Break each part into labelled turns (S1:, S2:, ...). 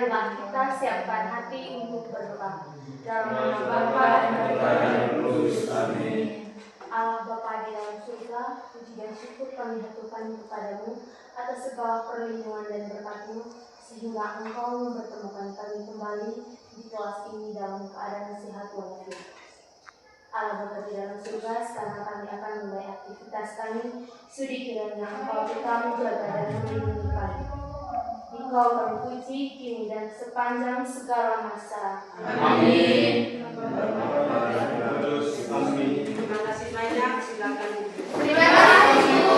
S1: Marilah kita siapkan hati untuk berdoa. Dalam nama Bapa dan Putra dan Roh Kudus. Amin. Allah Bapa di dalam surga, puji dan syukur kami haturkan kepadamu atas segala perlindungan dan berkat-Mu, sehingga Engkau mempertemukan kami kembali di kelas ini dalam keadaan sehat walafiat. Allah Bapa di dalam surga, sekarang kami akan mulai aktivitas kami. Sudi kiranya Engkau tetap menjaga dan melindungi kami. Engkau kami puji kini dan sepanjang segala masa. Amin.
S2: Terima kasih banyak. Silakan.
S1: Terima kasih Ibu.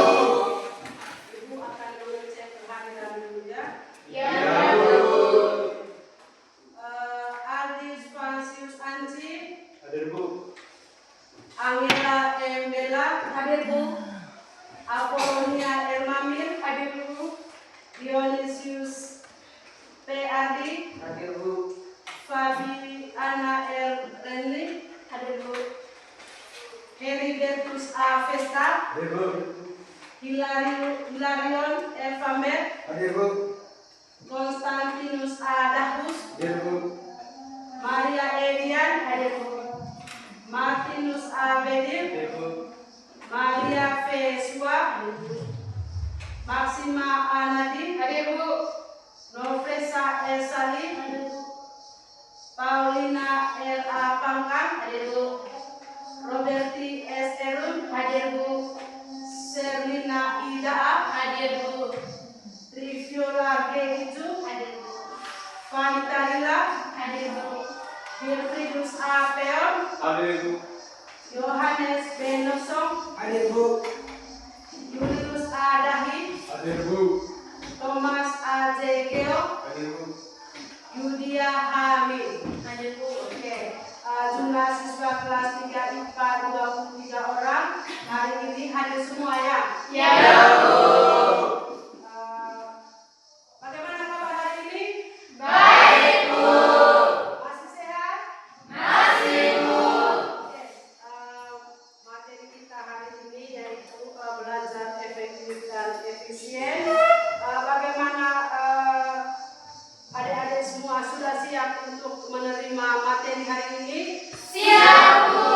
S2: Ibu akan mengecek kehadiran dulu ya.
S1: Ya.
S2: Aldi Spasius Anci.
S3: Hadir Bu.
S2: Angela M. Bella.
S1: Hadir Bu.
S2: Apolonia Elmamir.
S1: Hadir Bu.
S2: Dionysius P. Adi.
S3: Hadir Bu.
S2: Fabiana L. Renly.
S1: Hadir Bu.
S2: Heribertus A. Vesta.
S3: Hadir Bu.
S2: Hilarion Evamer.
S3: Hadir Bu.
S2: Konstantinus A. Dahus.
S3: Hadir Bu.
S2: Maria Elian.
S1: Hadir Bu.
S2: Martinus A. Bedir.
S3: Hadir Bu.
S2: Maria V. Sua. Maxima A. Nadim.
S1: Hadir Bu.
S2: Novesa E. Salim.
S1: Hadir Bu.
S2: Paulina L. A. Pangkang.
S1: Hadir Bu.
S2: Roberti S. Erun.
S1: Hadir Bu.
S2: Serlina Ida A.
S1: Hadir Bu.
S2: Triviola G. Hiju.
S1: Hadir Bu.
S2: Vanita Lila.
S1: Hadir Bu.
S2: Wilfridus A. Peon.
S3: Hadir Bu.
S2: Yohanes B. Nosong.
S3: Hadir Bu.
S2: Julius A. Dahi.
S3: Hadir Bu.
S2: Thomas A. J. Geo.
S3: Hadir Bu.
S2: Yudia Hamid.
S1: Hadir Bu.
S2: Oke. Jumlah siswa kelas 3 IPA 23 orang. Hari ini hadir semua ya?
S1: Ya Bu.
S2: Bagaimana kabar hari ini?
S1: Baik Bu.
S2: Masih sehat?
S1: Masih Bu.
S2: Oke. Materi kita hari ini yaitu belajar efektif dan efisien. Bagaimana adik-adik semua sudah siap untuk menerima materi hari ini?
S1: Siap Bu.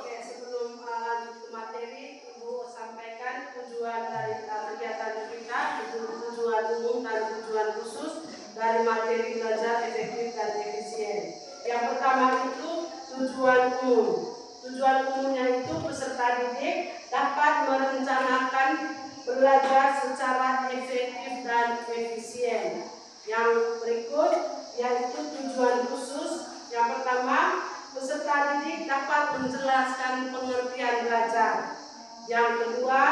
S2: Oke, sebelum lanjut ke materi, Ibu sampaikan tujuan dari kegiatan kita, tujuan umum dan tujuan khusus dari materi belajar efektif dan efisien. Yang pertama itu tujuan umum. Tujuan umumnya itu peserta didik dapat merencanakan belajar secara efektif dan efisien. Yang berikut yaitu tujuan khusus. Yang pertama, peserta didik dapat menjelaskan pengertian belajar. Yang kedua,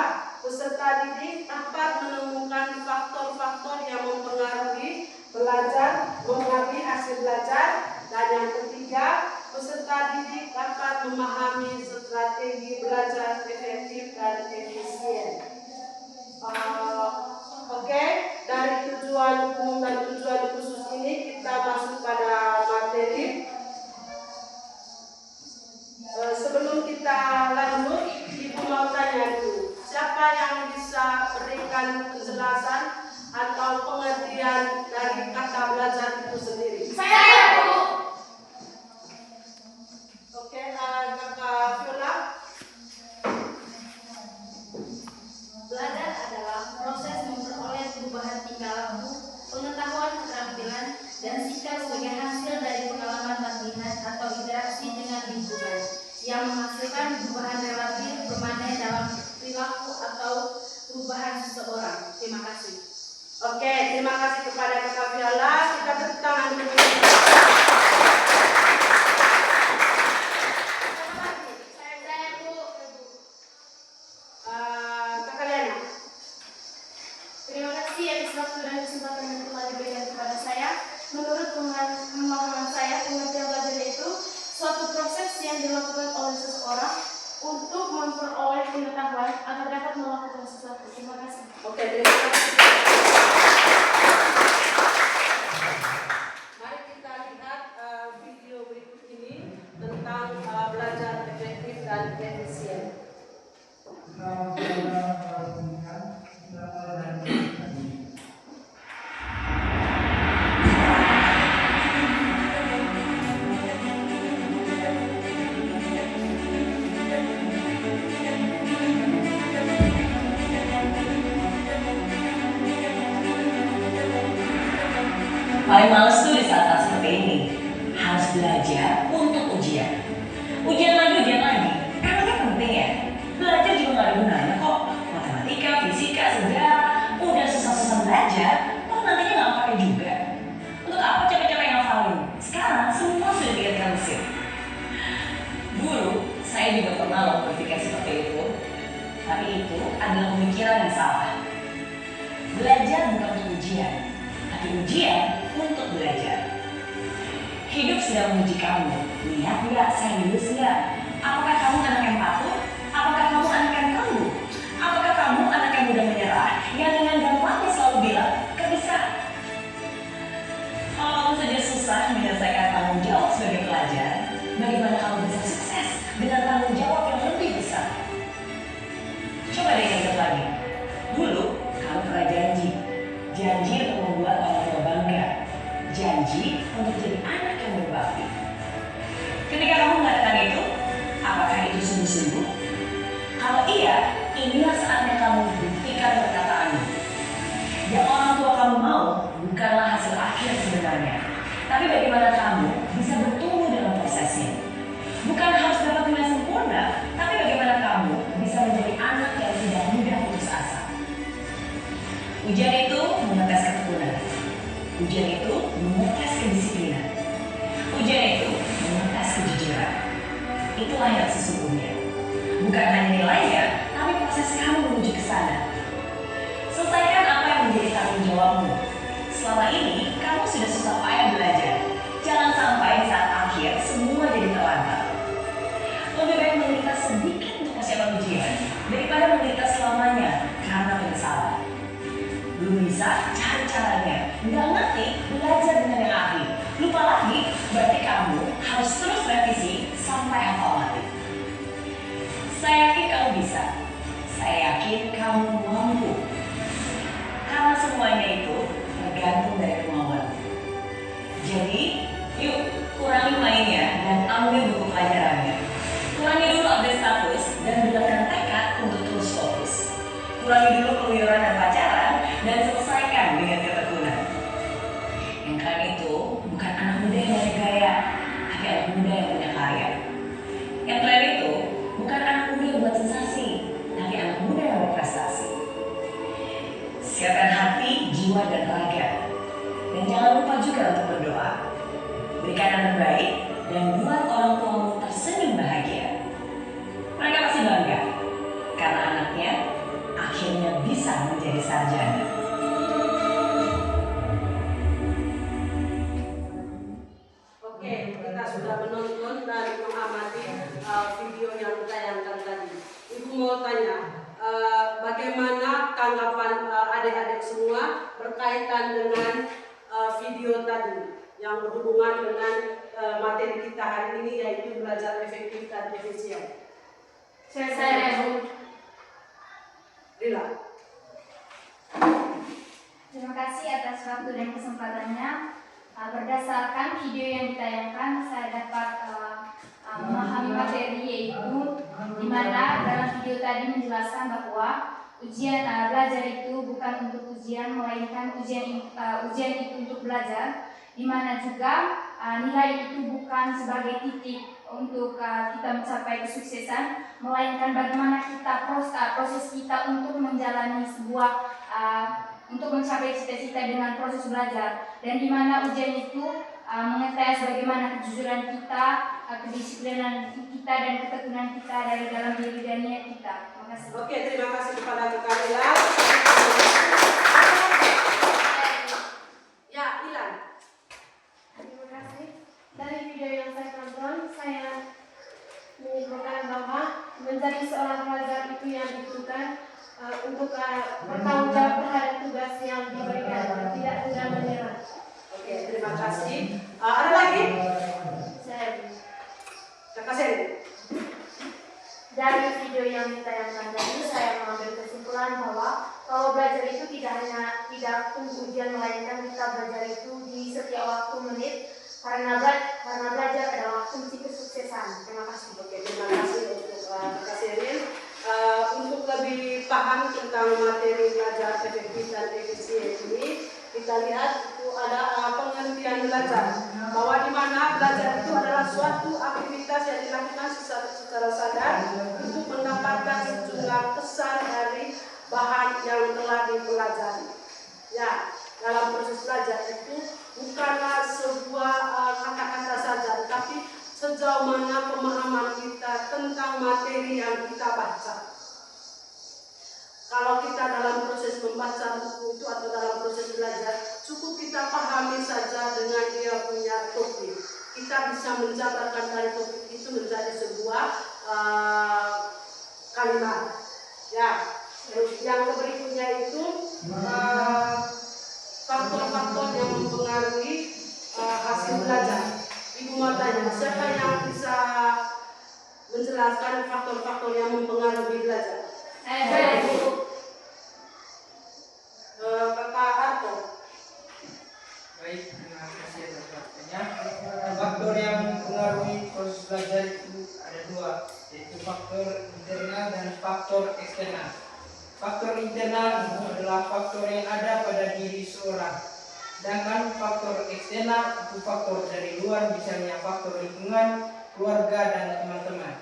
S2: peserta didik dapat menemukan faktor-faktor yang mempengaruhi belajar, mempengaruhi hasil belajar. Dan yang ketiga, peserta didik dapat memahami strategi belajar efektif dan efisien. Oke, dari tujuan umum dan tujuan khusus ini kita masuk pada materi. Sebelum kita lanjut, Ibu mau tanya dulu, siapa yang bisa berikan penjelasan atau pengertian dari kata belajar itu sendiri?
S1: Saya Bu.
S2: Oke, Kakak Viola.
S4: Belajar adalah proses memperoleh perubahan tingkah laku, pengetahuan, keterampilan, dan sikap sebagai hasil dari pengalaman latihan atau interaksi dengan lingkungan yang menghasilkan perubahan relatif permanen dalam perilaku atau perubahan seseorang. Terima kasih.
S2: Oke, terima kasih kepada Kakak Viola. Kita tepuk tangan dulu.
S1: Saya Bu.
S2: Kakak Liana.
S1: Terima kasih atas waktu dan kesempatan yang telah diberikan kepada saya. Menurut pemahaman saya, pengertian belajar itu suatu proses yang dilakukan oleh seseorang untuk memperoleh pengetahuan agar dapat melakukan sesuatu. Terima kasih.
S2: Oke, terima kasih. Mari kita lihat video berikut ini tentang belajar efektif dan efisien.
S5: Paling males tuh di saat-saat seperti ini. Harus belajar untuk ujian. Ujian lagi, kan ini penting ya. Belajar juga gak ada gunanya kok. Matematika, fisika, sejarah, udah susah-susah belajar, kok nantinya gak pakai juga. Untuk apa capek-capek ngafalin? Sekarang semua sudah dijadikan mesin. Dulu, saya juga pernah loh berpikir seperti itu. Tapi itu adalah pemikiran yang salah. Belajar bukan untuk ujian, tapi ujian untuk belajar. Hidup sedang menguji kamu. Lihat nggak, serius nggak? Apakah kamu anak yang patuh? Apakah kamu anak yang tangguh? Apakah kamu anak yang mudah menyerah? Yang dengan gampangnya selalu bilang, "Gak bisa." Kalau kamu saja susah menyelesaikan tanggung jawab sebagai pelajar, bagaimana kamu bisa sukses dengan tanggung jawab yang lebih besar? Coba deh ingat lagi. Dulu, kamu pernah janji untuk membuat orang tua bangga, janji untuk jadi anak yang berbakti. Ketika kamu mengatakan itu, apakah itu sungguh-sungguh? Kalau iya, inilah saatnya kamu buktikan perkataanmu. Yang orang tua kamu mau bukanlah hasil akhir sebenarnya, tapi bagaimana kamu bisa bertumbuh dalam prosesnya. Bukan harus dapat nilai sempurna, tapi bagaimana kamu bisa menjadi anak yang tidak mudah putus asa. Ujian itu mengetes ketekunan. Ujian itu mengetes kedisiplinan. Ujian itu mengetes kejujuran. Itulah yang sesungguhnya. Bukan hanya nilainya, tapi proses kamu menuju ke sana. Selesaikan apa yang menjadi tanggung jawabmu. Selama ini, kamu sudah susah payah belajar. Jangan sampai di saat akhir semua jadi terlantar. Lebih baik menderita sedikit untuk persiapan ujian daripada menderita selamanya karena penyesalan. Belum bisa, cari caranya. Nggak ngerti, belajar dengan yang ahli. Lupa lagi, berarti kamu harus terus revisi sampai hafal mati. Saya yakin kamu bisa. Saya yakin kamu mampu. Karena semuanya itu tergantung dari kemauan. Jadi, yuk kurangi mainnya dan ambil buku pelajarannya. Kurangi dulu update status dan bulatkan tekad untuk terus fokus. Kurangi dulu keluyuran dan pacaran dan selesaikan dengan ketekunan. Yang keren itu bukan anak muda yang banyak gaya, tapi anak muda yang punya karya. Yang keren itu bukan anak muda yang buat sensasi, tapi anak muda yang berprestasi. Siapkan hati, jiwa, dan raga. Dan jangan lupa juga untuk berdoa. Berikan yang terbaik dan buat orang tuamu tersenyum bahagia. Mereka pasti bangga karena anaknya akhirnya bisa menjadi sarjana.
S2: Oke, kita sudah menonton dan mengamati video yang ditayangkan tadi. Ibu mau tanya, bagaimana tanggapan adik-adik semua berkaitan dengan video tadi yang berhubungan dengan materi kita hari ini, yaitu belajar efektif dan efisien.
S1: Saya
S2: Lila.
S4: Terima kasih atas waktu dan kesempatannya. Berdasarkan video yang ditayangkan, saya dapat memahami materi, yaitu di mana dalam video tadi menjelaskan bahwa ujian belajar itu bukan untuk ujian, melainkan ujian itu untuk belajar. Di mana juga nilai itu bukan sebagai titik untuk kita mencapai kesuksesan, melainkan bagaimana kita proses kita untuk menjalani sebuah untuk mencapai cita-cita dengan proses belajar. Dan di mana ujian itu mengetes bagaimana kejujuran kita, kedisiplinan kita, dan ketekunan kita dari dalam diri dan niat kita. Terima kasih.
S2: Oke, terima kasih kepada Kak Lila. Ya, Ilan.
S1: Terima kasih. Dari video yang saya tonton, saya menyimpulkan bahwa menjadi seorang pelajar itu yang dibutuhkan untuk bertanggung jawab terhadap tugas yang diberikan, tidak mudah menyerah.
S2: Oke, terima kasih. Ada lagi? Kakak Seri.
S1: Dari video yang ditayangkan tadi, saya mengambil kesimpulan bahwa kalau belajar itu tidak tunggu ujian, melainkan kita belajar itu di setiap waktu menit, karena belajar adalah kunci kesuksesan. Terima kasih.
S2: Oke, terima kasih untuk Kakak Seri. Untuk lebih paham tentang materi belajar efektif dan efisien ini, kita lihat itu ada pengertian dengan belajar, bahwa di mana belajar itu adalah suatu aktivitas yang dilakukan secara sadar untuk mendapatkan sejumlah kesan dari bahan yang telah dipelajari. Ya, dalam proses belajar itu bukanlah sebuah kata-kata saja, tetapi sejauh mana pemahaman kita tentang materi yang kita baca. Kalau kita dalam proses membaca buku itu atau dalam proses belajar, cukup kita pahami saja dengan dia punya topik. Kita bisa menjabarkan dari topik itu menjadi sebuah kalimat. Ya, terus yang berikutnya itu faktor-faktor yang mempengaruhi hasil belajar. Ibu mau tanya, siapa yang bisa menjelaskan faktor-faktor yang mempengaruhi belajar? Kakak Arto.
S6: Baik, terima kasih atas waktunya. Faktor yang mempengaruhi proses belajar itu ada dua, yaitu faktor internal dan faktor eksternal. Faktor internal itu adalah faktor yang ada pada diri seorang. Sedangkan faktor eksternal itu faktor dari luar, misalnya faktor lingkungan, keluarga, dan teman-teman.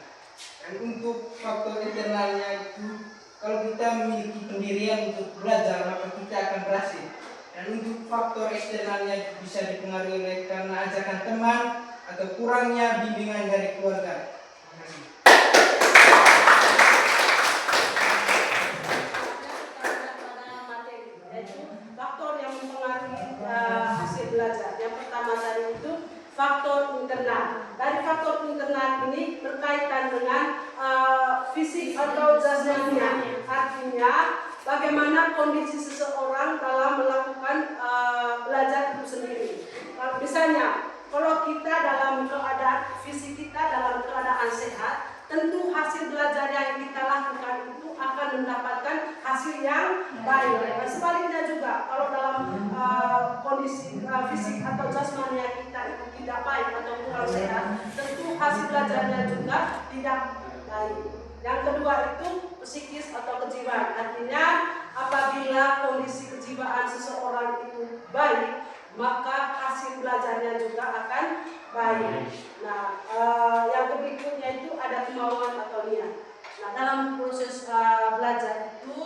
S6: Dan untuk faktor internalnya itu, kalau kita memiliki pendirian untuk belajar, maka kita akan berhasil. Dan untuk faktor eksternalnya bisa dipengaruhi oleh karena ajakan teman atau kurangnya bimbingan dari keluarga. Terima kasih.
S2: Faktor yang mempengaruhi hasil belajar. Yang pertama tadi itu faktor internal. Dari faktor internal ini berkaitan dengan fisik atau jasmaninya. Artinya bagaimana kondisi seseorang dalam melakukan belajar itu sendiri. Misalnya, kalau kita dalam keadaan fisik kita dalam keadaan sehat, tentu hasil belajar yang kita lakukan itu akan mendapatkan hasil yang baik. Nah, sebaliknya juga, kalau dalam kondisi fisik atau jasmani kita itu tidak baik atau kurang sehat, tentu hasil belajarnya juga tidak baik. Yang kedua itu psikis atau kejiwaan. Artinya apabila kondisi kejiwaan seseorang itu baik, maka hasil belajarnya juga akan baik. Nah, yang berikutnya itu ada kemauan atau niat. Nah, dalam proses belajar itu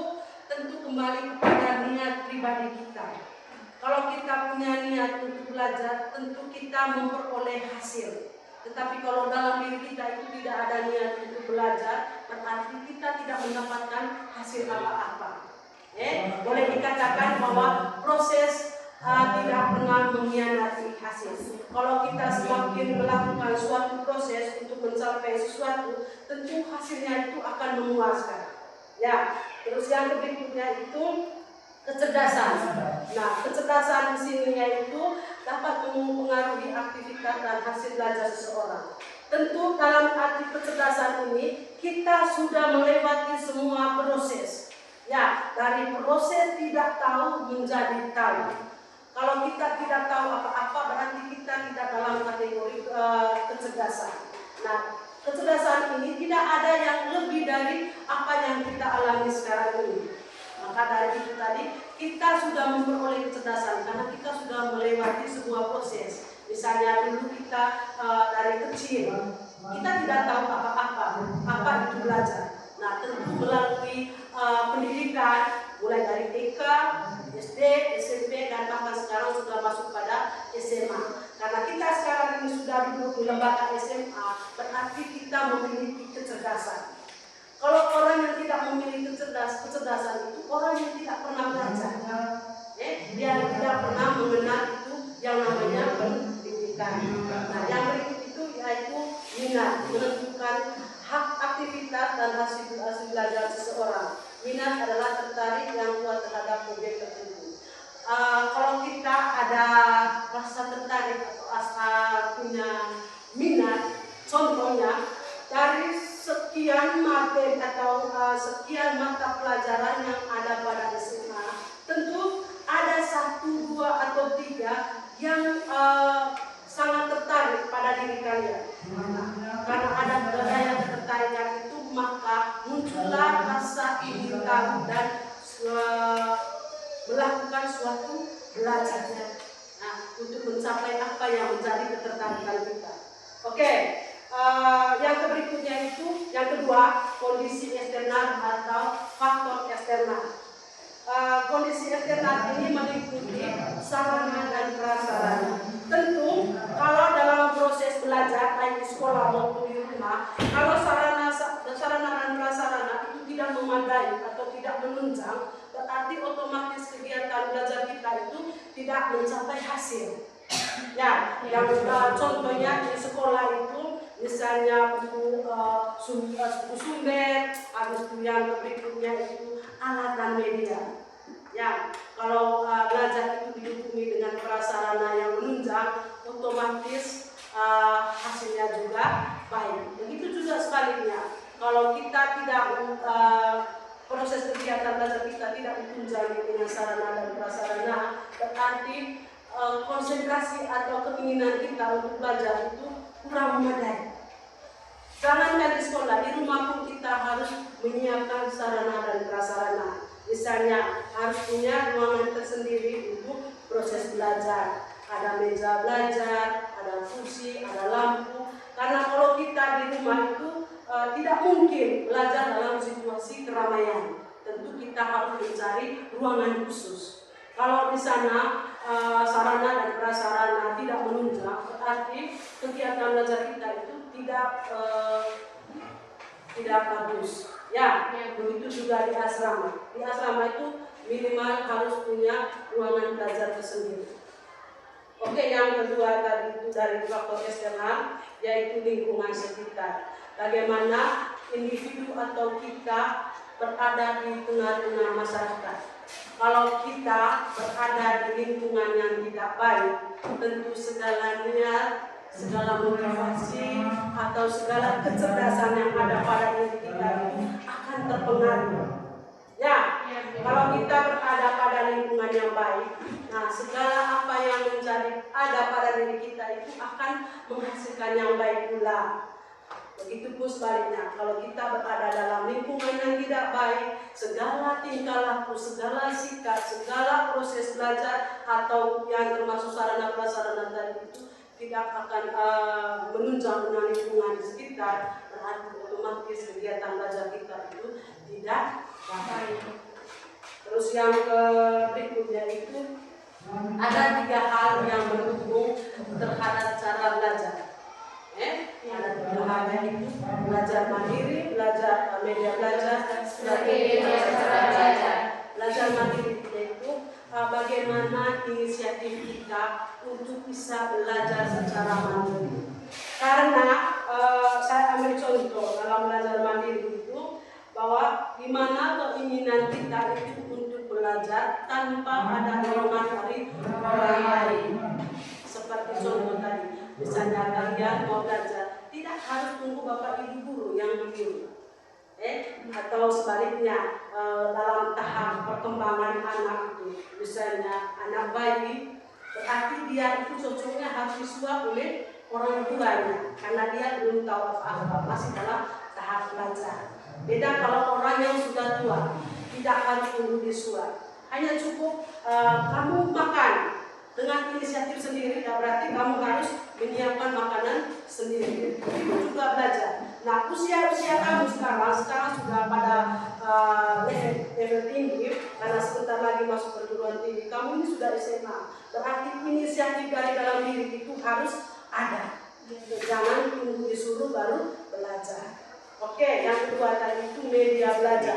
S2: tentu kembali kepada niat pribadi kita. Kalau kita punya niat untuk belajar, tentu kita memperoleh hasil. Tetapi kalau dalam diri kita itu tidak ada niat untuk belajar, berarti kita tidak mendapatkan hasil apa-apa. Boleh dikatakan bahwa proses tidak pernah mengkhianati hasil. Kalau kita semakin melakukan suatu proses untuk mencapai sesuatu, tentu hasilnya itu akan memuaskan. Ya, terus yang berikutnya itu kecerdasan. Nah, kecerdasan di sini yaitu dapat mempengaruhi aktivitas dan hasil belajar seseorang. Tentu dalam arti kecerdasan ini kita sudah melewati semua proses. Ya, dari proses tidak tahu menjadi tahu. Kalau kita tidak tahu apa-apa, berarti kita tidak dalam kategori kecerdasan. Nah, kecerdasan ini tidak ada yang lebih dari apa yang kita alami sekarang ini. Maka dari itu tadi, kita sudah memperoleh kecerdasan karena kita sudah melewati sebuah proses. Misalnya dulu kita dari kecil, kita tidak tahu apa itu belajar. Nah, tentu melalui pendidikan, mulai dari TK, SD, SMP, dan bahkan sekarang sudah masuk pada SMA. Karena kita sekarang ini sudah duduk di lembaga SMA, berarti kita memiliki kecerdasan. Kalau orang yang tidak memiliki kecerdasan itu orang yang tidak pernah belajar. Dia tidak pernah mengenal itu yang namanya pendidikan. Nah, yang berikut itu yaitu minat, menentukan hak aktivitas dan hasil belajar seseorang. Minat adalah tertarik yang kuat terhadap objek tertentu. Kalau kita ada rasa tertarik atau punya minat, contohnya dari sekian materi atau sekian mata pelajaran yang ada pada SMA, tentu ada 1, 2, atau 3 yang sangat tertarik pada diri kalian. Karena ada daya ketertarikan itu, maka muncullah rasa ingin tahu dan melakukan suatu belajar. Nah, untuk untuk mencapai apa yang menjadi ketertarikan kita. Oke, yang berikutnya itu, yang kedua, kondisi eksternal atau faktor eksternal. Kondisi eksternal ini meliputi sarana dan prasarana. Tentu, kalau dalam proses belajar baik di sekolah maupun di rumah, kalau sarana dan prasarana itu tidak memadai atau tidak menunjang, berarti otomatis kegiatan belajar kita itu tidak mencapai hasil. Ya, yang contohnya di sekolah itu, misalnya buku sumber, habis itu yang berikutnya itu alat dan media. Ya, kalau belajar itu didukung dengan prasarana yang menunjang, otomatis hasilnya juga baik. Begitu juga sebaliknya, kalau kita tidak proses kegiatan belajar kita tidak ditunjangi dengan sarana dan prasarana, berarti konsentrasi atau keinginan kita untuk belajar itu kurang memadai. Jangankan di sekolah, di rumah pun kita harus menyiapkan sarana dan prasarana. Misalnya harus punya ruangan tersendiri untuk proses belajar. Ada meja belajar, ada kursi, ada lampu. Karena kalau kita di rumah itu tidak mungkin belajar dalam situasi keramaian. Tentu kita harus mencari ruangan khusus. Kalau di sana sarana dan prasarana tidak menunjang, berarti kegiatan belajar kita itu tidak bagus. Ya, begitu juga di asrama. Di asrama itu minimal harus punya ruangan belajar tersendiri. Oke, yang kedua tadi itu dari faktor eksternal, yaitu lingkungan sekitar. Bagaimana individu atau kita berada di tengah-tengah masyarakat. Kalau kita berada di lingkungan yang tidak baik, tentu segala niat, segala motivasi atau segala kecerdasan yang ada pada diri kita itu akan terpengaruh. Ya, kalau kita berada pada lingkungan yang baik, nah segala apa yang menjadi ada pada diri kita itu akan menghasilkan yang baik pula. Begitupun sebaliknya, kalau kita berada dalam lingkungan yang tidak baik, segala tingkah laku, segala sikap, segala proses belajar atau yang termasuk sarana prasarana tadi itu tidak akan menunjang dengan lingkungan di sekitar, berarti otomatis kegiatan belajar kita itu tidak baik. Terus yang berikutnya itu ada 3 hal yang mendukung terhadap cara belajar. Ada 3 hal yaitu belajar mandiri, belajar media belajar, dan strategi belajar. Belajar mandiri yaitu bagaimana inisiatif kita untuk bisa belajar secara mandiri. Karena saya ambil contoh dalam belajar mandiri itu bahwa di mana keinginan kita itu untuk belajar tanpa ada dorongan dari orang lain. Seperti contoh tadi, misalnya kalian mau belajar, tidak harus tunggu bapak ibu guru yang menyuruh. Atau sebaliknya dalam tahap perkembangan anak itu, misalnya anak bayi, berarti dia itu cocoknya harus disuap oleh orang tuanya karena dia belum tahu apa-apa, masih dalam tahap belajar. Beda kalau orang yang sudah tua, tidak harus tunggu disuap, hanya cukup kamu makan dengan inisiatif sendiri, dan berarti kamu harus menyiapkan makanan sendiri. Itu juga belajar. Nah, usia kamu sekarang sudah pada level tinggi, karena sebentar lagi masuk perguruan tinggi. Kamu ini sudah SMA, berarti inisiatif dari dalam diri itu harus ada. Jangan tunggu disuruh baru belajar. Oke, yang kedua tadi itu media belajar.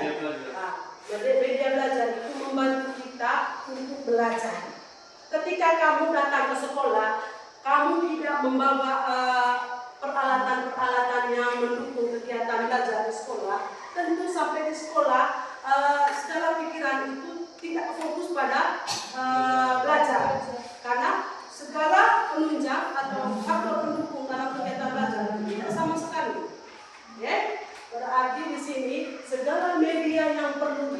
S2: Nah, media belajar itu membantu kita untuk belajar. Ketika kamu datang ke sekolah, kamu tidak membawa peralatan-peralatan yang mendukung kegiatan belajar di sekolah. Tentu sampai di sekolah, segala pikiran itu tidak fokus pada belajar. Karena segala penunjang atau faktor pendukung dalam kegiatan belajar tidak sama sekali. Berarti di sini segala media yang perlu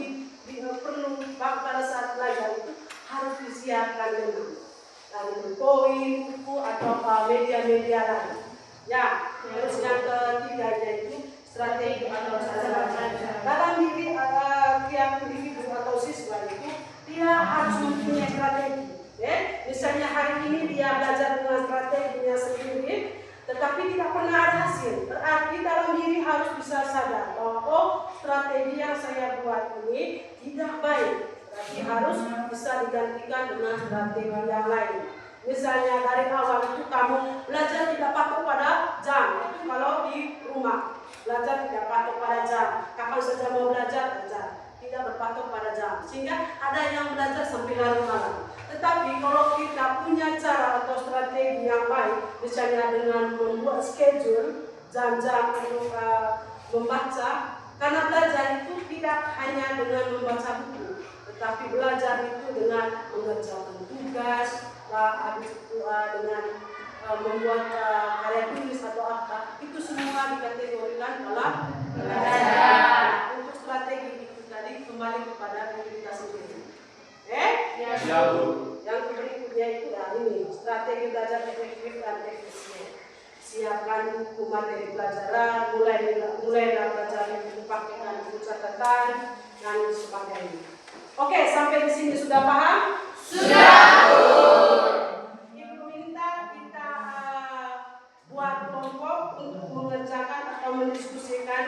S2: pada saat belajar itu harus disiapkan dengan poin, buku atau media-media lain. Ya, terus yang ketiganya itu strategi atau cara belajar. Dalam diri tiap individu atau siswa itu dia harus mempunyai strategi. Misalnya hari ini dia belajar dengan strateginya sendiri, tetapi tidak pernah ada hasil. Berarti dalam diri harus bisa sadar bahwa oh, strategi yang saya buat ini tidak baik. Berarti harus bisa digantikan dengan strategi yang lain. Misalnya dari awal itu kamu belajar tidak patuh pada jam. Itu kalau di rumah belajar tidak patuh pada jam. Kapan saja mau belajar, tidak berpatok pada jam. Sehingga ada yang belajar sampai larut malam. Tetapi kalau kita punya cara atau strategi yang baik, misalnya dengan membuat schedule jam-jam untuk membaca, karena belajar itu tidak hanya dengan membaca buku, tetapi belajar itu dengan mengerjakan tugas, habis itu dengan membuat karya tulis atau apa, itu semua dikategorikan dalam belajar. Untuk strategi itu tadi kembali kepada diri kita sendiri.
S3: Ya, Bu.
S2: Yang berikutnya itu ini strategi belajar efektif dan efisien. Siapkan buku materi pelajaran, mulailah belajar dengan pakaian buku catatan dan sebagainya. Oke, sampai di sini sudah paham?
S1: Sudah, Bu.
S2: Ibu minta kita buat kelompok untuk mengerjakan atau mendiskusikan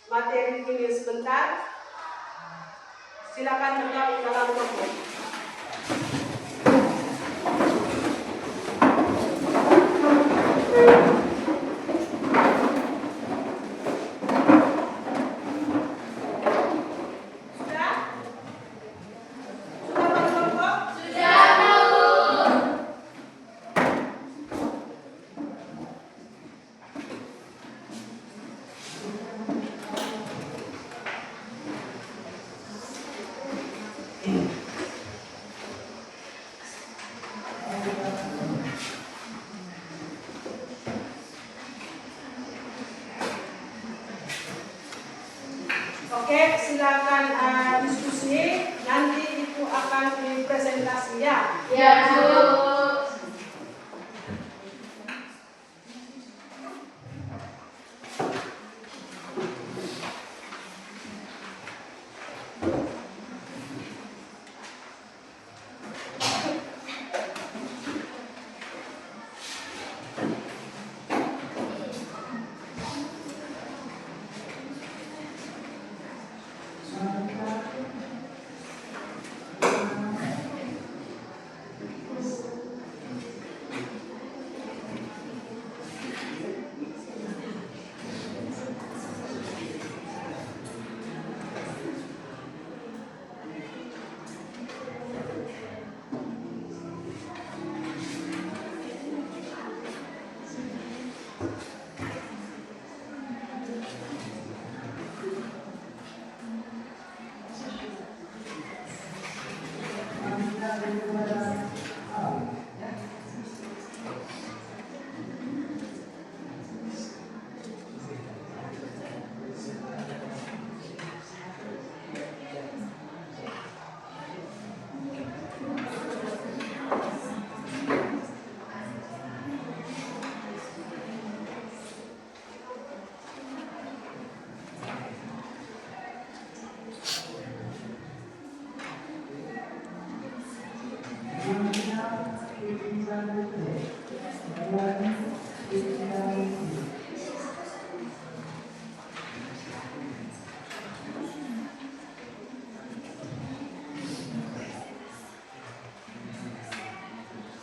S2: materi ini sebentar. Silakan bergabung dalam kelompok. Sudah? Sudah berkelompok?
S1: Sudah, Bu.
S2: Oke, silakan diskusi. Nanti itu akan dipresentasi ya.
S1: Ya, Bu.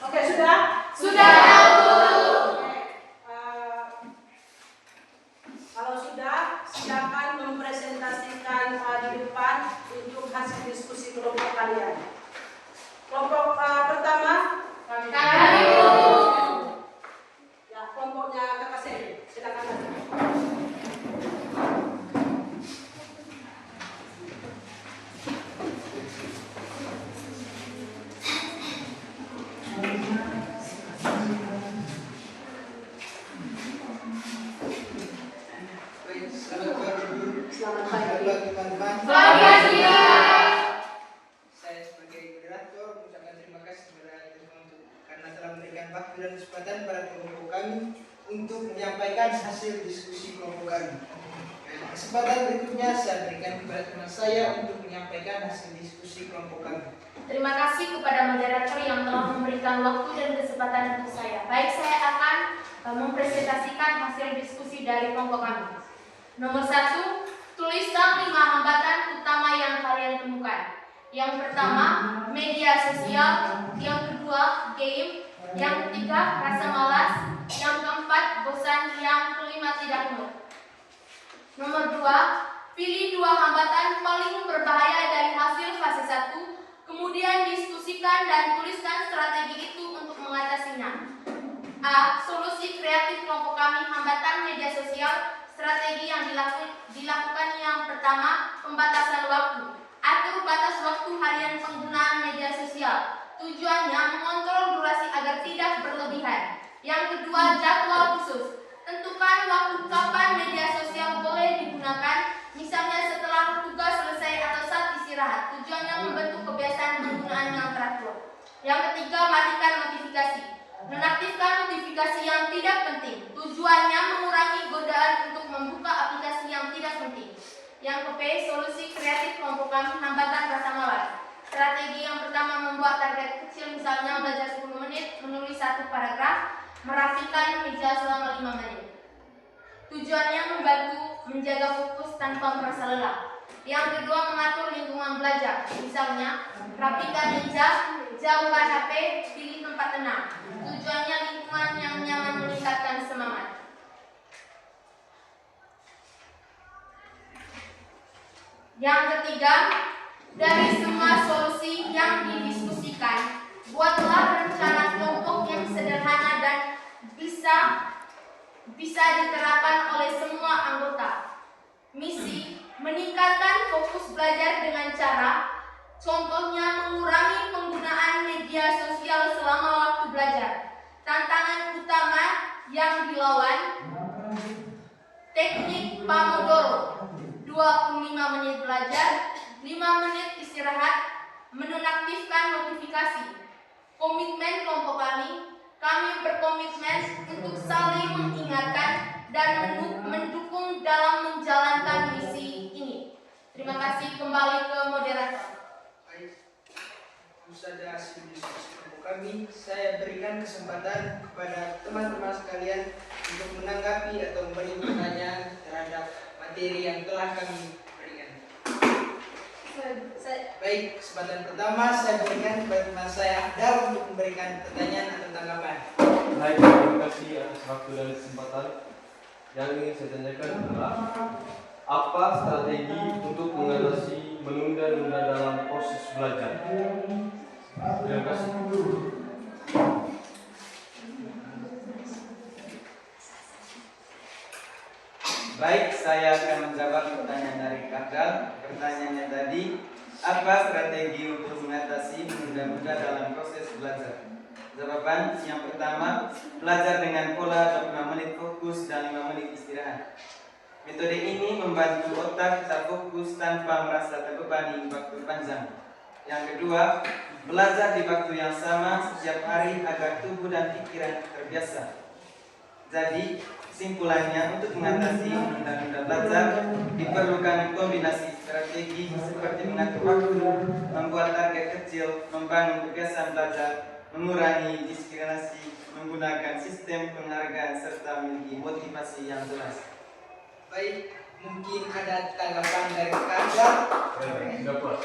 S2: Oke, sudah?
S1: Sudah, Bu.
S2: Kalau sudah, silakan mempresentasikan di depan untuk hasil diskusi kelompok kalian. Kelompok pertama,
S1: Kami, Bu.
S2: ya kelompoknya Kakak Seri. Silakan.
S6: Baik, selamat pagi Bu.
S2: Selamat
S6: Selamat
S2: pagi.
S6: pagi teman-teman.
S1: Pagi,
S6: Saya sebagai moderator mengucapkan terima kasih kepada teman karena telah memberikan waktu dan kesempatan pada kelompok kami untuk menyampaikan hasil diskusi kelompok kami. kesempatan berikutnya saya berikan kepada teman saya untuk menyampaikan hasil diskusi kelompok kami.
S1: Terima kasih kepada moderator yang telah memberikan waktu dan kesempatan untuk saya. Baik, saya akan mempresentasikan hasil diskusi dari kelompok kami. Nomor 1, tuliskan 5 hambatan utama yang kalian temukan. Yang pertama, media sosial. Yang kedua, game. Yang ketiga, rasa malas. Yang keempat, bosan. Yang kelima, tidak mood. Nomor 2, pilih 2 hambatan paling berbahaya dari hasil fase 1. Kemudian diskusikan dan tuliskan strategi itu untuk mengatasinya. A. Solusi kreatif kelompok kami hambatan media sosial. Strategi yang dilakukan yang pertama, pembatasan waktu. Atur batas waktu harian penggunaan media sosial. Tujuannya mengontrol durasi agar tidak berlebihan. Yang kedua, jadwal khusus. Tentukan waktu kapan media sosial boleh digunakan, misalnya setelah tugas selesai atau saat istirahat. Tujuannya membentuk kebiasaan penggunaan yang teratur. Yang ketiga, matikan notifikasi. Menaktifkan notifikasi yang tidak penting. Tujuannya mengurangi godaan untuk membuka aplikasi yang tidak penting. Yang ke-P, solusi kreatif kelompok kami hambatan rasa malas. Strategi yang pertama, membuat target kecil, misalnya belajar 10 menit, menulis 1 paragraf, merapikan meja selama 5 menit. Tujuannya membantu menjaga fokus tanpa merasa lelah. Yang kedua, mengatur lingkungan belajar, misalnya rapikan meja, jauhkan HP, pilih tempat tenang. Tujuannya lingkungan yang nyaman meningkatkan semangat. Yang ketiga, dari semua solusi yang didiskusikan, buatlah rencana kelompok yang sederhana dan bisa diterapkan oleh semua anggota. Misi, meningkatkan fokus belajar dengan cara, contohnya mengurangi penggunaan media sosial selama waktu belajar. Tantangan utama yang dilawan, teknik Pomodoro, 25 menit belajar, 5 menit istirahat, menonaktifkan notifikasi. Komitmen kelompok kami berkomitmen untuk saling mengingatkan dan mendukung dalam menjalankan misi ini. Terima kasih, kembali ke moderator.
S6: Baik, itu saja hasil diskusi kelompok kami. Saya berikan kesempatan kepada teman-teman sekalian untuk menanggapi atau memberi pertanyaan terhadap materi yang telah kami berikan. Baik, kesempatan pertama saya berikan kepada teman saya Adal untuk memberikan pertanyaan atau tanggapan.
S3: Baik, terima kasih atas waktu dan kesempatan. Yang ingin saya tanyakan adalah apa strategi untuk mengatasi menunda-nunda dalam proses belajar? Terima kasih.
S7: Baik, saya akan menjawab pertanyaan dari Kakak. Pertanyaannya tadi, apa strategi untuk mengatasi menunda-nunda dalam proses belajar? Jawaban yang pertama, belajar dengan pola 25 menit fokus dan 5 menit istirahat. Metode ini membantu otak tetap fokus tanpa merasa terbebani waktu panjang. Yang kedua, belajar di waktu yang sama setiap hari agar tubuh dan pikiran terbiasa. Jadi, kesimpulannya, untuk mengatasi menunda-nunda belajar diperlukan kombinasi strategi seperti mengatur waktu, membuat target kecil, membangun kebiasaan belajar, mengurangi diskriminasi, menggunakan sistem penghargaan serta memiliki motivasi yang jelas.
S6: Baik, mungkin ada tanggapan dari Kakak.
S3: Dapat.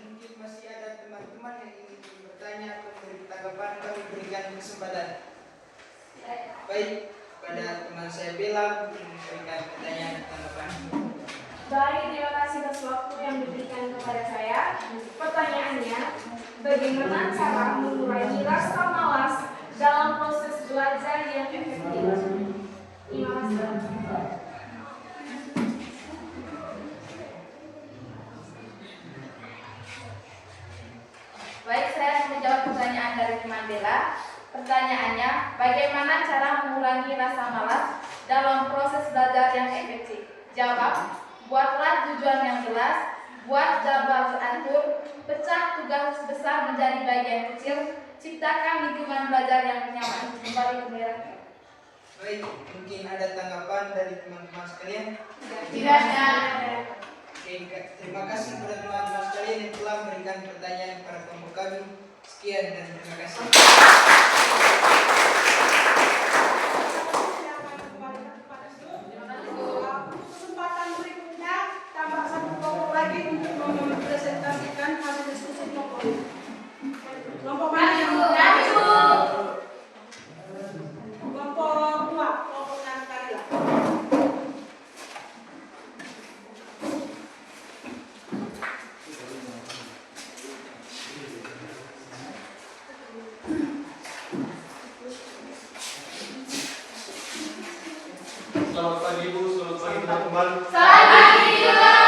S6: Mungkin masih ada teman-teman yang ingin bertanya atau memberi tanggapan, kami berikan kesempatan. Baik, pada teman saya Bella mungkin memberikan pertanyaan dan tanggapan.
S1: Baik, terima kasih atas waktu yang diberikan kepada saya. Pertanyaannya, bagaimana cara mengurangi rasa malas dalam proses belajar yang efektif? Terima kasih.
S4: Baik, saya akan menjawab pertanyaan dari teman Bella. Pertanyaannya, bagaimana cara mengurangi rasa malas dalam proses belajar yang efektif? Jawab, buatlah tujuan yang jelas, buat jadwal teratur, pecah tugas besar menjadi bagian kecil, ciptakan lingkungan belajar yang nyaman. Kembali ke moderator.
S6: Baik, mungkin ada tanggapan dari teman-teman sekalian?
S1: Tidak ada.
S6: Oke, terima kasih kepada teman-teman sekalian yang telah memberikan pertanyaan kepada kelompok kami. Sekian dan terima kasih.
S2: Kesempatan berikutnya tambah satu kelompok lagi untuk mempresentasikan hasil diskusi kelompok. Kelompok mana yang kelompok 2, kelompok yang tadi lah.
S3: Selamat pagi Ibu, selamat pagi teman-teman.
S1: Selamat pagi juga.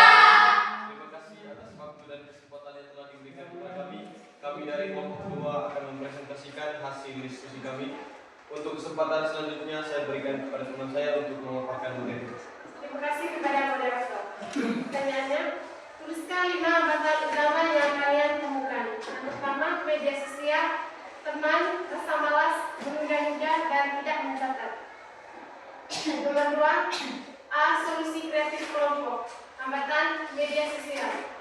S3: Terima kasih atas waktu dan kesempatan yang telah diberikan kepada kami. Kami dari kelompok 2 akan mempresentasikan hasil diskusi kami. Untuk kesempatan selanjutnya saya berikan kepada teman saya untuk memaparkan materi.
S2: Terima kasih kepada moderator. Pertanyaannya, tuliskan 5 hambatan utama yang kalian temukan. Yang pertama, media sosial, teman, rasa malas, menunda-nunda, dan tidak mencatat. Nomor 2, A. Solusi kreatif kelompok. Hambatan media sosial.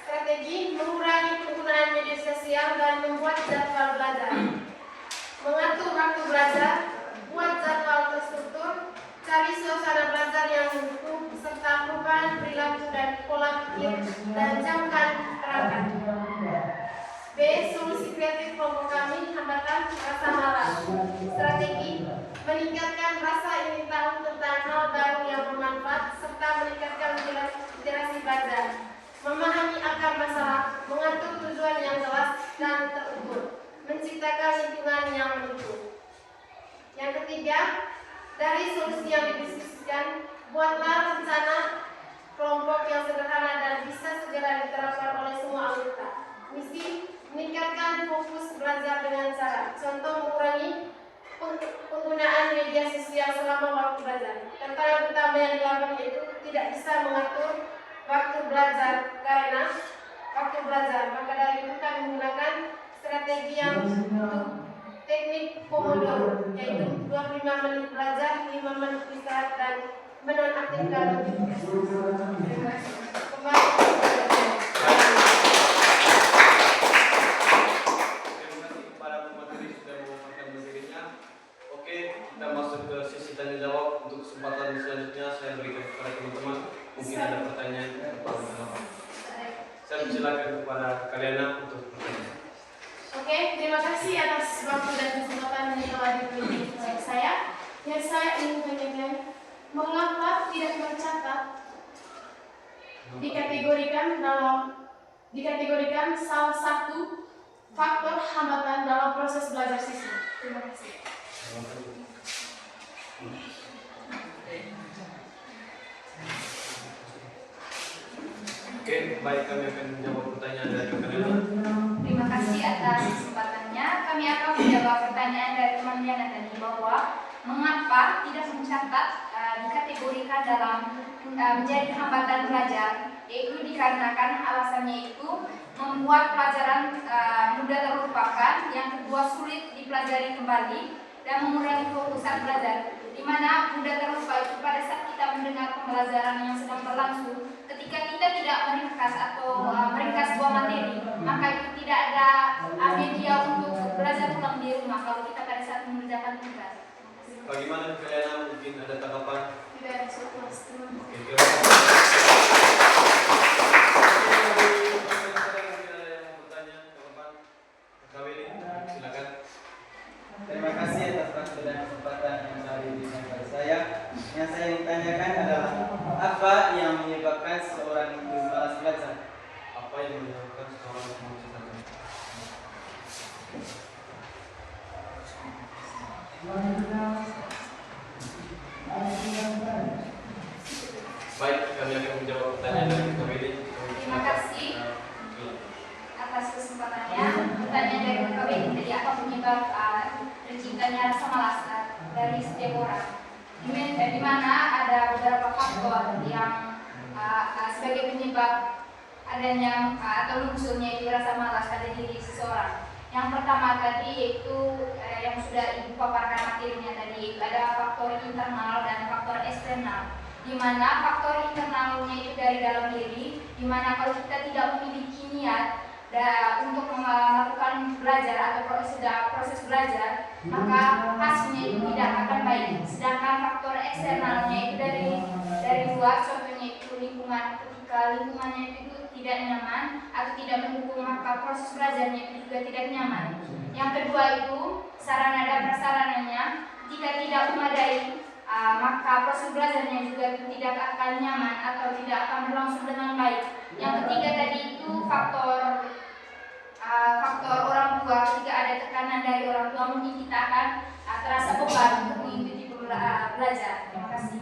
S2: Strategi mengurangi penggunaan media sosial dan membuat jadwal belajar. Mengatur waktu belajar, buat jadwal terstruktur, cari suasana belajar yang mendukung, serta perubahan perilaku dan pola pikir, dan camkan terapkan. B. Solusi kreatif kelompok kami, hambatan rasa malas. Strategi meningkatkan rasa ingin tahu tentang hal baru yang bermanfaat, serta meningkatkan literasi belajar. Memahami akar masalah, mengatur tujuan yang jelas dan terukur, menciptakan lingkungan yang mendukung. Yang ketiga, dari solusi yang didiskusikan, buatlah rencana kelompok yang sederhana dan bisa segera diterapkan oleh semua anggota. Misi, meningkatkan fokus belajar dengan cara contoh mengurangi penggunaan media sosial selama waktu belajar. Tantangan utama yang dilakukan yaitu tidak bisa mengatur waktu belajar karena waktu belajar. Maka dari itu kami menggunakan strategi yang untuk teknik Pomodoro, yaitu 25 menit belajar, 5 menit istirahat, dan menonaktifkan notifikasi. Terima kasih. Kembali.
S3: Terima kasih kepada pemateri sudah memaparkan materinya. Oke, kita masuk ke sesi tanya jawab. Untuk kesempatan selanjutnya saya berikan kepada teman-teman. Mungkin ada pertanyaan kepada teman-teman. Saya persilakan kepada kalian untuk bertanya.
S1: Oke, terima kasih atas waktu dan kesempatan yang telah diberikan kepada saya. Yang saya ingin tanyakan, mengapa tidak tercatat dikategorikan salah satu faktor hambatan dalam proses belajar siswa? Terima kasih.
S3: Oke, baik, kami akan menjawab pertanyaan dari kalian.
S4: Terima kasih atas kesempatannya. Kami akan menjawab pertanyaan dari teman Liana tadi bahwa mengapa tidak mencatat dikategorikan dalam menjadi hambatan belajar, yaitu dikarenakan alasannya itu membuat pelajaran mudah terlupakan, yang kedua sulit dipelajari kembali, dan mengurangi fokusan belajar, di mana mudah terlupa itu pada saat kita mendengar pembelajaran yang sedang berlangsung. Ketika kita tidak meringkas atau meringkas sebuah materi, maka itu tidak ada media untuk belajar ulang di rumah kalau kita pada saat mengerjakan tugas.
S3: Bagaimana kalian? Mungkin ada tanggapan?
S1: Tidak ada suatu teman.
S3: Oke, terima kasih. Mungkin ada yang mau bertanya, tanggapan? Kak Willy, silakan.
S7: Terima kasih atas waktu dan kesempatan yang telah diberikan kepada saya. Yang saya ingin tanyakan adalah apa yang menyebabkan seorang itu malas belajar?
S3: Apa yang menyebabkan seorang malas belajar? Baik, kami akan menjawab pertanyaan dari Kak Willy.
S4: Terima kasih atas kesempatannya. Pertanyaan dari KKB tadi, apa penyebab terciptanya rasa malas dari setiap orang? Di mana ada beberapa faktor yang sebagai penyebab adanya atau munculnya itu rasa malas pada diri seseorang. Yang pertama tadi yaitu yang sudah Ibu paparkan materinya tadi, ada faktor internal dan faktor eksternal. Di mana faktor internalnya itu dari dalam diri, di mana kalau kita tidak memiliki niat untuk melakukan belajar atau proses belajar, maka hasilnya itu tidak akan baik. Sedangkan faktor eksternalnya itu dari luar, contohnya itu lingkungan. Ketika lingkungannya itu tidak nyaman atau tidak mendukung, maka proses belajarnya itu juga tidak nyaman. Yang kedua itu sarana dan prasarananya jika tidak memadai, maka proses belajarnya juga tidak akan nyaman atau tidak akan berlangsung dengan baik. Yang ketiga tadi itu faktor orang tua. Jika ada tekanan dari orang tua, mungkin kita akan terasa beban untuk mengikuti belajar. Terima kasih.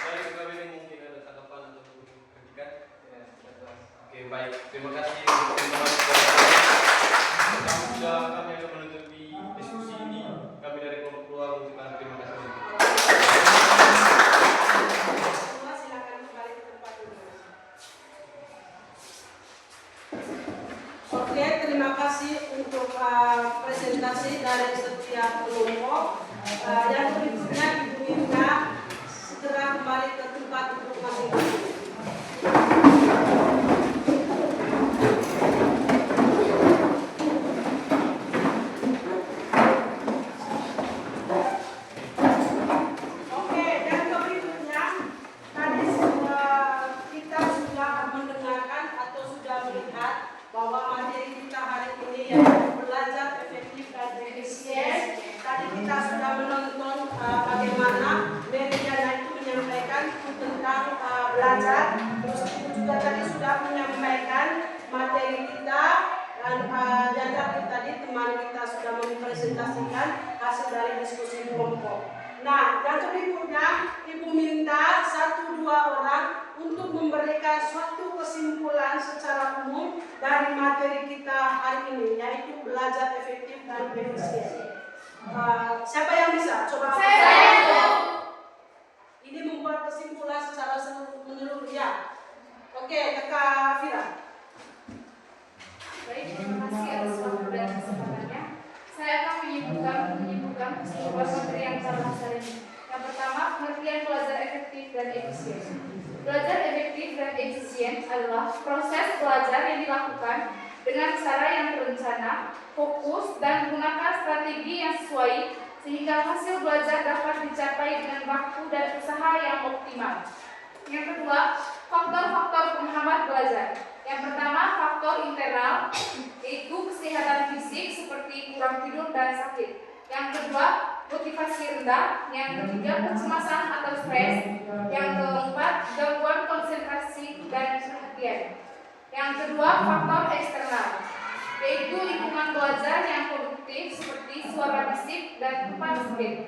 S3: Baik, kami mungkin ada tanggapan atau kritikan. Oke, baik. Terima kasih teman-teman. Sudah kami akan menutupi diskusi ini. Kami dari kelompok peluang mengucapkan terima kasih.
S2: Semua silakan kembali ke tempat dulu. Oke, terima kasih untuk presentasi dari setiap kelompok. Yang berikutnya Ibu Mirna segera kembali ke tempat duduk masing-masing. Oke, dan berikutnya tadi kita sudah mendengarkan atau sudah melihat bahwa materi kita hari ini yaitu belajar efektif dan efisien. Tadi kita sudah menonton bagaimana Meridiana itu menyampaikan tentang belajar. Terus itu juga tadi sudah menyampaikan materi kita dan tadi teman kita sudah mempresentasikan hasil dari diskusi kelompok. Nah, yang berikutnya Ibu minta 1-2 orang untuk memberikan suatu kesimpulan secara umum dari materi kita hari ini, yaitu belajar efektif dan efisien. Siapa yang bisa? Coba.
S4: Saya.
S2: Ini membuat kesimpulan secara menyeluruh ya. Oke, Kak Fira.
S1: Baik, terima kasih atas waktu dan kesempatannya. Saya akan menyebutkan kesimpulan materi yang telah hari ini. Yang pertama, pengertian belajar efektif dan efisien. Belajar efektif dan efisien adalah proses belajar yang dilakukan dengan cara yang terencana, fokus, dan menggunakan strategi yang sesuai sehingga hasil belajar dapat dicapai dengan waktu dan usaha yang optimal. Yang kedua, faktor-faktor penghambat belajar. Yang pertama, faktor internal, yaitu kesehatan fisik seperti kurang tidur dan sakit. Yang kedua, motivasi rendah. Yang ketiga, kecemasan atau stres. Yang keempat, gangguan konsentrasi dan perhatian. Yang kedua, faktor eksternal, yaitu lingkungan belajar yang produktif seperti suara bisik dan tempat sempit.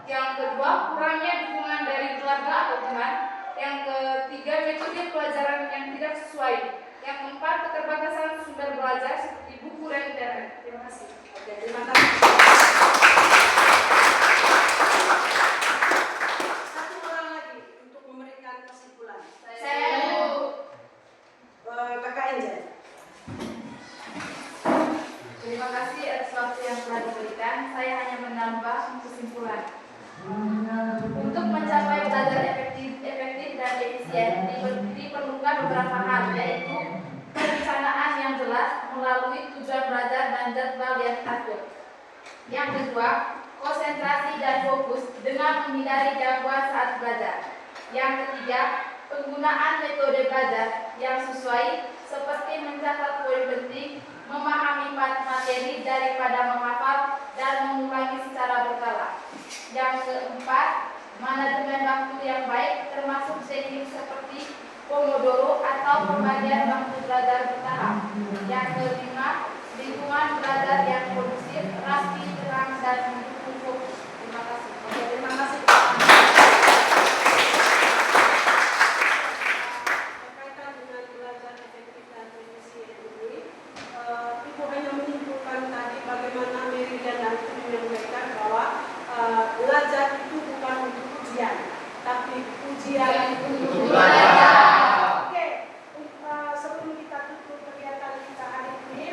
S1: Yang kedua, kurangnya dukungan dari keluarga atau teman. Yang ketiga, metode pelajaran yang tidak sesuai. Yang keempat, keterbatasan sumber belajar seperti buku dan internet. Terima kasih.
S2: Oke, terima kasih. Satu orang lagi untuk memberikan kesimpulan.
S4: Saya.
S2: Kakak Enjel.
S1: Terima kasih atas waktu yang telah diberikan. Saya hanya menambah kesimpulan. Untuk mencapai belajar efektif dan efisien diperlukan beberapa hal, yaitu perencanaan yang jelas melalui tujuan belajar dan jadwal yang teratur. Yang kedua, konsentrasi dan fokus dengan menghindari gangguan saat belajar. Yang ketiga, penggunaan metode belajar yang sesuai seperti mencatat poin penting, memahami materi daripada menghafal, dan mengulangi secara berkala. Yang keempat, manajemen waktu yang baik termasuk teknik seperti Pomodoro atau pembagian waktu belajar bertahap. Yang kelima, lingkungan belajar yang kondusif, rapi, terang, dan mendukung fokus. Terima kasih.
S2: Oke, terima kasih. Berkaitan dengan belajar efektif dan efisien ini, Ibu hanya menyimpulkan tadi bagaimana Meridiana itu menyampaikan bahwa belajar itu bukan untuk ujian, tapi ujian untuk belajar. Oke, sebelum kita tutup kegiatan kita hari ini,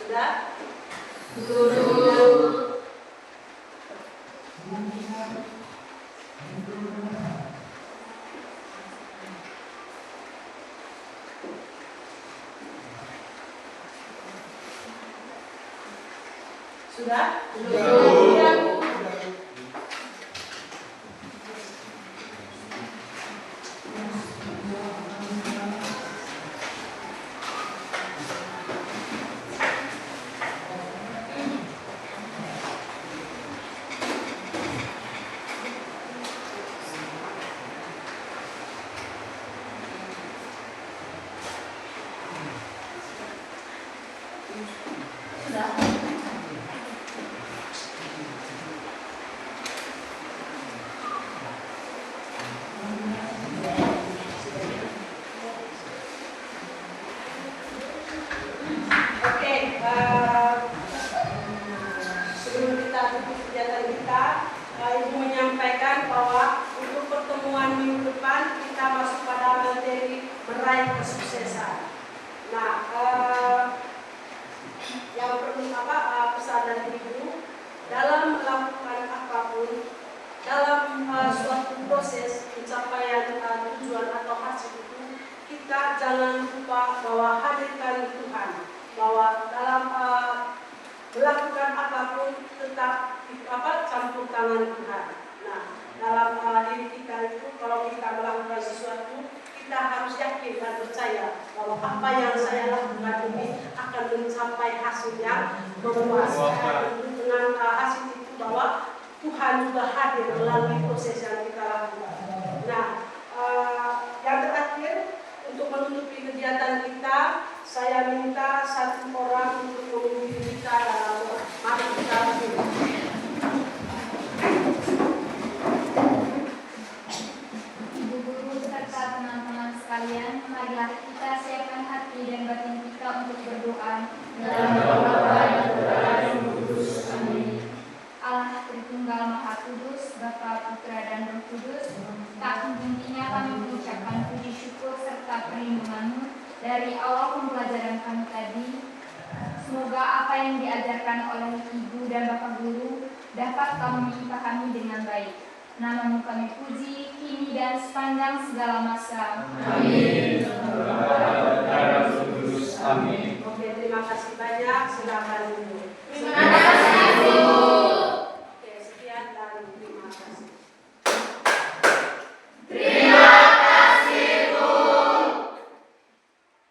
S2: Sudah? Sudah? Sudah. Oke, sebelum kita tutup kegiatan kita, Ibu menyampaikan bahwa untuk pertemuan minggu depan kita masuk pada materi meraih kesuksesan. Nah, yang perlu pesan dari Ibu dalam melakukan apapun, dalam suatu proses pencapaian tujuan atau hasil itu, kita jangan lupa bahwa hadirkan Tuhan, bahwa dalam melakukan apapun tetap campur tangan Tuhan. Nah, dalam diri kita itu kalau kita melakukan sesuatu, kita harus yakin dan percaya bahwa apa yang saya lakukan ini akan mencapai hasil yang memuaskan. Dengan hasil itu bahwa Tuhan juga hadir melalui proses yang kita lakukan. Nah, yang terakhir untuk menutupi kegiatan kita, saya minta satu orang untuk memimpin kita dalam doa. Mari kita berdoa.
S1: Ibu guru serta teman-teman sekalian, marilah kita siapkan hati dan batin kita untuk berdoa. Dalam nama Bapa dan Putra dan Roh Kudus. Amin. Allah Tritunggal Maha Kudus, Bapa, Putra dan Roh Kudus, tak henti-hentinya kami mengucapkan puji syukur serta perlindungan-Mu dari awal pembelajaran kami tadi. Semoga apa yang diajarkan oleh Ibu dan Bapak Guru dapat kami pahami dengan baik. Nama-Mu kami puji, kini dan sepanjang segala masa. Amin.
S2: Oke, terima kasih banyak. Silakan Ibu.
S1: Terima kasih, Ibu.